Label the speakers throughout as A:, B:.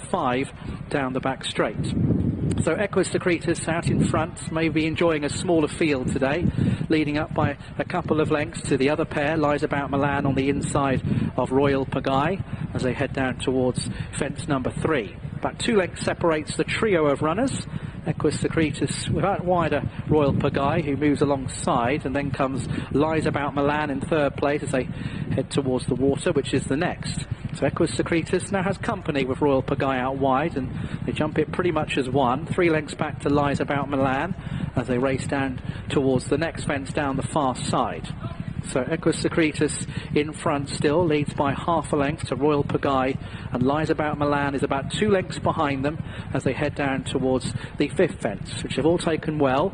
A: 5 down the back straight. So Equus Secretus out in front, may be enjoying a smaller field today, leading up by a couple of lengths to the other pair. Lies About Milan on the inside of Royal Pagaille as they head down towards fence number 3. About 2 lengths separates the trio of runners. Equus Secretus without wider Royal Pagaille, who moves alongside, and then comes Lies About Milan in third place as they head towards the water, which is the next. So Equus Secretus now has company with Royal Pagaille out wide, and they jump it pretty much as one. 3 lengths back to Lies About Milan as they race down towards the next fence down the far side. So Equus Secretus in front still, leads by half a length to Royal Pagaille, and Lies About Milan is about 2 lengths behind them as they head down towards the 5th fence, which they've all taken well.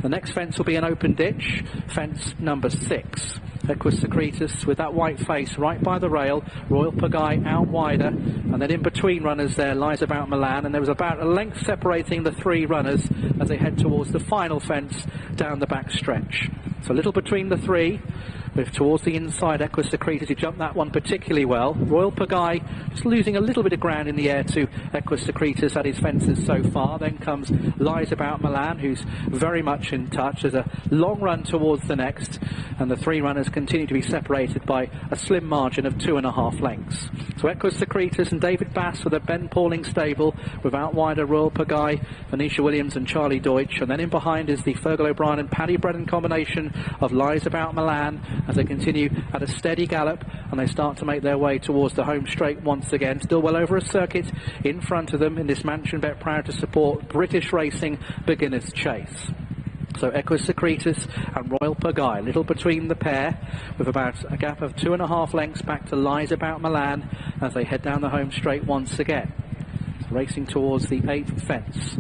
A: The next fence will be an open ditch, fence number 6. Equus Secretus with that white face right by the rail, Royal Pagaille out wider, and then in between runners there Lies About Milan, and there was about a length separating the 3 runners as they head towards the final fence down the back stretch. So a little between the 3, with towards the inside Equus Secretus, who jumped that one particularly well. Royal Pagaille just losing a little bit of ground in the air to Equus Secretus at his fences so far. Then comes Lies About Milan, who's very much in touch. There's a long run towards the next, and the 3 runners continue to be separated by a slim margin of 2.5 lengths. So Equus Secretus and David Bass for the Ben Pauling stable, without wider Royal Pagaille, Venetia Williams and Charlie Deutsch, and then in behind is the Fergal O'Brien and Paddy Brennan combination of Lies About Milan as they continue at a steady gallop, and they start to make their way towards the home straight once again. Still well over a circuit in front of them in this Mansion Bet proud to support British Racing Beginners Chase. So Equus Secretus and Royal Pagaille, little between the pair, with about a gap of 2.5 lengths back to Lies About Milan as they head down the home straight once again. So racing towards the 8th fence,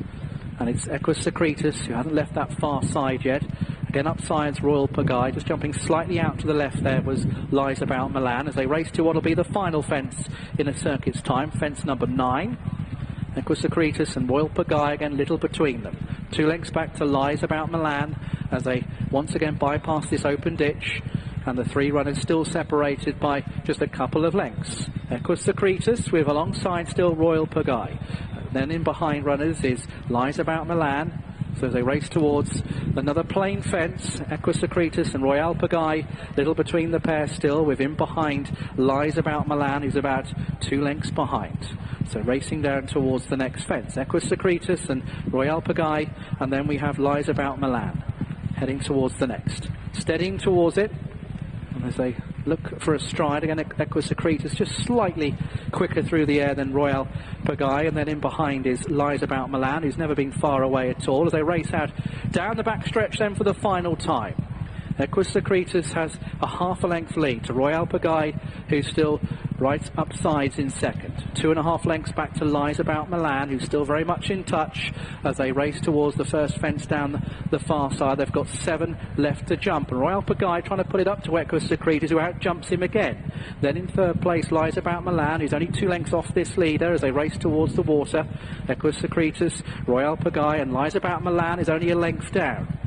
A: and it's Equus Secretus who hasn't left that far side yet. Again upsides Royal Pagaille, just jumping slightly out to the left there was Lies About Milan as they race to what will be the final fence in a circuit's time, fence number 9. Equus Secretus and Royal Pagaille again little between them. 2 lengths back to Lies About Milan as they once again bypass this open ditch, and the 3 runners still separated by just a couple of lengths. Equus Secretus with alongside still Royal Pagaille. Then in behind runners is Lies About Milan. So as they race towards another plain fence, Equus Secretus and Royal Pagaille, little between the pair still, with in behind Lies About Milan, who's about 2 lengths behind. So racing down towards the next fence, Equus Secretus and Royal Pagaille, and then we have Lies About Milan heading towards the next. Steadying towards it, and as they look for a stride, again Equus Secretus just slightly quicker through the air than Royal Pagaille, and then in behind is Lies About Milan, who's never been far away at all, as they race out down the back stretch then for the final time. Equus Secretus has a half a length lead to Royal Pagaille, who's still right upsides in second. 2.5 lengths back to Lies About Milan, who's still very much in touch as they race towards the first fence down the far side. They've got 7 left to jump, and Royal Pagaille trying to put it up to Equus Secretus, who out jumps him again. Then in third place Lies About Milan, who's only 2 lengths off this leader as they race towards the water. Equus Secretus, Royal Pagaille, and Lies About Milan is only a length down.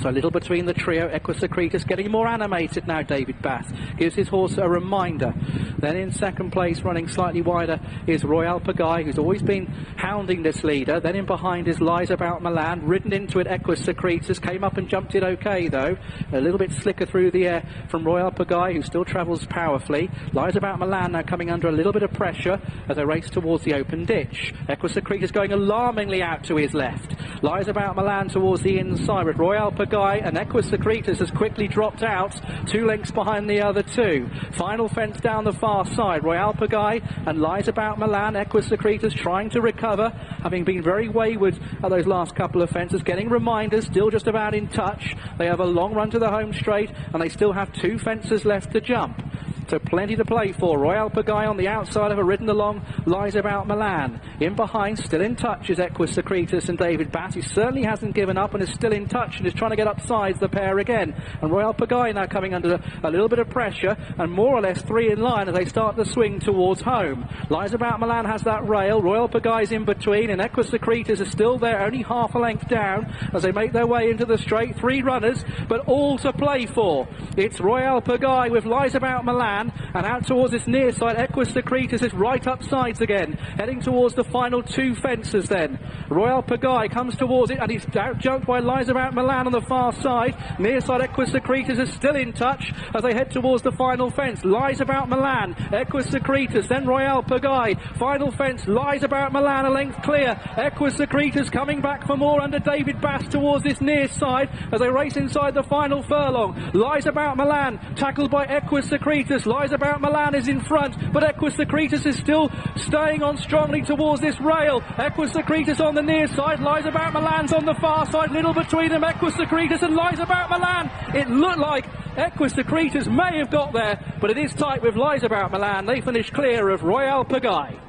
A: So a little between the trio. Equus Secretus getting more animated now. David Bass gives his horse a reminder. Then in second place, running slightly wider, is Royal Pagaille, who's always been hounding this leader. Then in behind is Lies About Milan, ridden into it Equus Secretus, came up and jumped it okay though. A little bit slicker through the air from Royal Pagaille, who still travels powerfully. Lies About Milan now coming under a little bit of pressure as they race towards the open ditch. Equus Secretus going alarmingly out to his left. Lies About Milan towards the inside with Royal Pagaille, and Equus Secretus has quickly dropped out, 2 lengths behind the other 2. Final fence down the far side, Royal Pagaille and Lies About Milan. Equus Secretus trying to recover, having been very wayward at those last couple of fences, getting reminders, still just about in touch. They have a long run to the home straight, and they still have 2 fences left to jump. So plenty to play for. Royal Pagaille on the outside of a ridden along Lies About Milan. In behind, still in touch, is Equus Secretus and David Bass, who certainly hasn't given up and is still in touch and is trying to get upsides the pair again. And Royal Pagaille now coming under a little bit of pressure, and more or less 3 in line as they start to swing towards home. Lies About Milan has that rail. Royal Pagaille's in between, and Equus Secretus is still there, only half a length down as they make their way into the straight. 3 runners, but all to play for. It's Royal Pagaille with Lies About Milan And out towards this near side, Equus Secretus is right up sides again, heading towards the final two fences then. Royal Pagaille comes towards it, and he's out-jumped by Lies About Milan on the far side. Near side, Equus Secretus is still in touch as they head towards the final fence. Lies About Milan, Equus Secretus, then Royal Pagaille. Final fence, Lies About Milan, a length clear. Equus Secretus coming back for more under David Bass towards this near side as they race inside the final furlong. Lies About Milan, tackled by Equus Secretus. Lies About Milan is in front, but Equus Secretus is still staying on strongly towards this rail. Equus Secretus on the near side, Lies About Milan's on the far side, little between them, Equus Secretus and Lies About Milan. It looked like Equus Secretus may have got there, but it is tight with Lies About Milan. They finish clear of Royal Pagaille.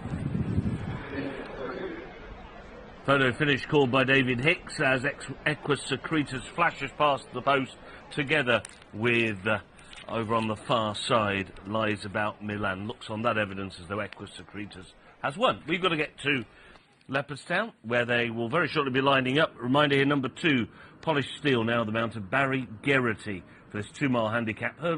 B: Photo finish called by David Hicks as Equus Secretus flashes past the post together with, over on the far side, Lies About Milan. Looks on that evidence as though Equus Secretus has won. We've got to get to Leopardstown, where they will very shortly be lining up. Reminder here, number 2, Polished Steel, now the mount of Barry Geraghty for this 2-mile handicap hurdle.